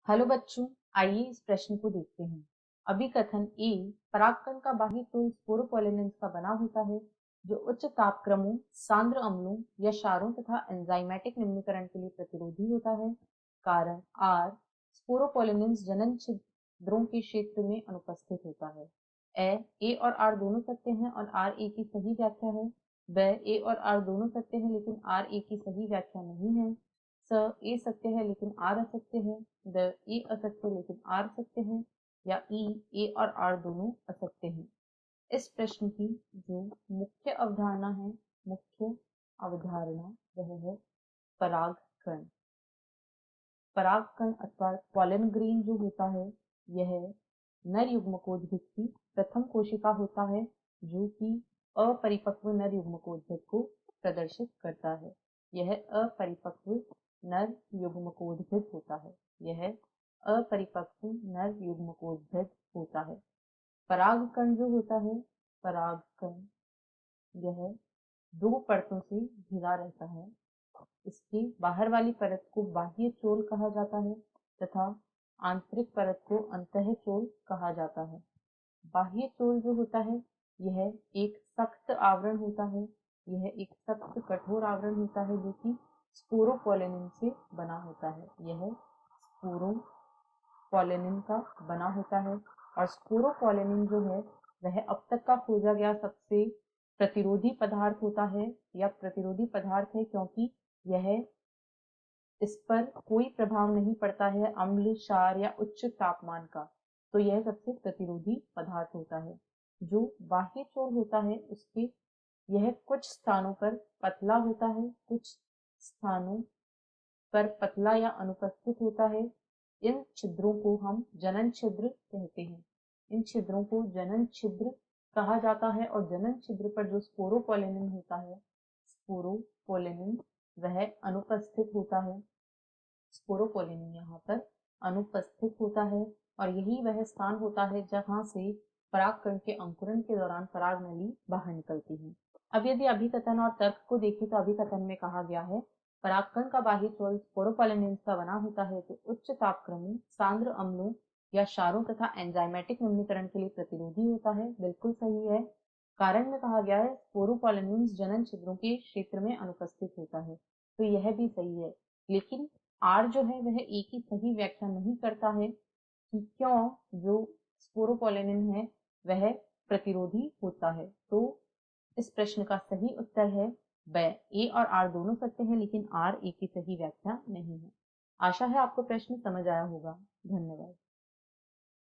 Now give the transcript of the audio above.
Hello बच्चों, आइए इस प्रश्न को देखते हैं। अभिकथन ए परागकण का बाह्य तोल स्पोरोपोलिनेंस का बना होता है जो उच्च तापक्रमों, सांद्र अम्लों या क्षारों तथा एंजाइमेटिक निम्नीकरण के लिए प्रतिरोधी होता है। कारण आर स्पोरोपोलिनेंस जनन छिद्रों के क्षेत्र में अनुपस्थित होता है। ए और आर दोनों सत्य हैं और आर ए की सही व्याख्या है। ब ए और आर दोनों सत्य हैं लेकिन आर ए की सही व्याख्या नहीं है। स ए सत्य है लेकिन आर असत्य है। द ए असत्य लेकिन आर सत्य है। या ई ए और आर दोनों असत्य हैं। इस प्रश्न की जो मुख्य अवधारणा है, मुख्य अवधारणा वह है परागकण। परागकण अथवा पॉलन ग्रेन जो होता है यह नर युग्मकोद्भिद की प्रथम कोशिका होता है जो कि अपरिपक्व नर युग्मकोद्भिद को प्रदर्शित करता है। यह अपरिपक्व नर युग्मकोद्भिद होता है। यह अपरिपक्व नर युग्मकोद्भिद होता है। परागकण जो होता है, परागकण यह दो परतों से घिरा रहता है। इसकी बाहर वाली परत को बाह्य चोल कहा जाता है तथा आंतरिक परत को अंतःचोल कहा जाता है। बाह्य चोल जो होता है यह एक सख्त आवरण होता है। यह एक सख्त कठोर आवरण होता है जो कि स्पोरोपोलिनिन से बना होता है। यह स्पोरोपोलिनिन का बना होता है और स्पोरोपोलिनिन जो है वह अब तक का खोजा गया सबसे प्रतिरोधी पदार्थ होता है या प्रतिरोधी पदार्थ है क्योंकि यह इस पर कोई प्रभाव नहीं पड़ता है अम्ल, क्षार या उच्च तापमान का। तो यह सबसे प्रतिरोधी पदार्थ होता है। जो बाह्य चोल होता है उसके यह कुछ स्थानों पर पतला होता है, कुछ स्थानों पर पतला या अनुपस्थित होता है। इन छिद्रों को हम जनन छिद्र कहते हैं। इन छिद्रों को जनन छिद्र कहा जाता है और जनन छिद्र पर जो स्पोरोपोलिनिन होता है, स्पोरोपोलिनिन वह अनुपस्थित होता है। स्पोरोपोलिनिन यहाँ पर अनुपस्थित होता है और यही वह स्थान होता है जहाँ से परागकण के अंकुरण के दौरान पराग नली बाहर निकलती है। अब यदि अभिकथन और तर्क को देखें तो अभिकथन में कहा गया है परागकण का बाह्य चोल स्पोरोपोलिनिन का बना होता है तो उच्च तापक्रमों, सांद्र अम्लों या क्षारों तथा एंजाइमेटिक निम्नीकरण के लिए प्रतिरोधी होता है। बिल्कुल सही है। कारण में कहा गया है स्पोरोपोलिनिन जनन छिद्रों के क्षेत्र में अनुपस्थित होता है, तो यह भी सही है। लेकिन आर जो है वह ए की सही व्याख्या नहीं करता है कि क्यों जो स्पोरोपोलिनिन है वह प्रतिरोधी होता है। तो इस प्रश्न का सही उत्तर है ब। ए और आर दोनों सत्य हैं लेकिन आर ए की सही व्याख्या नहीं है। आशा है आपको प्रश्न समझ आया होगा। धन्यवाद।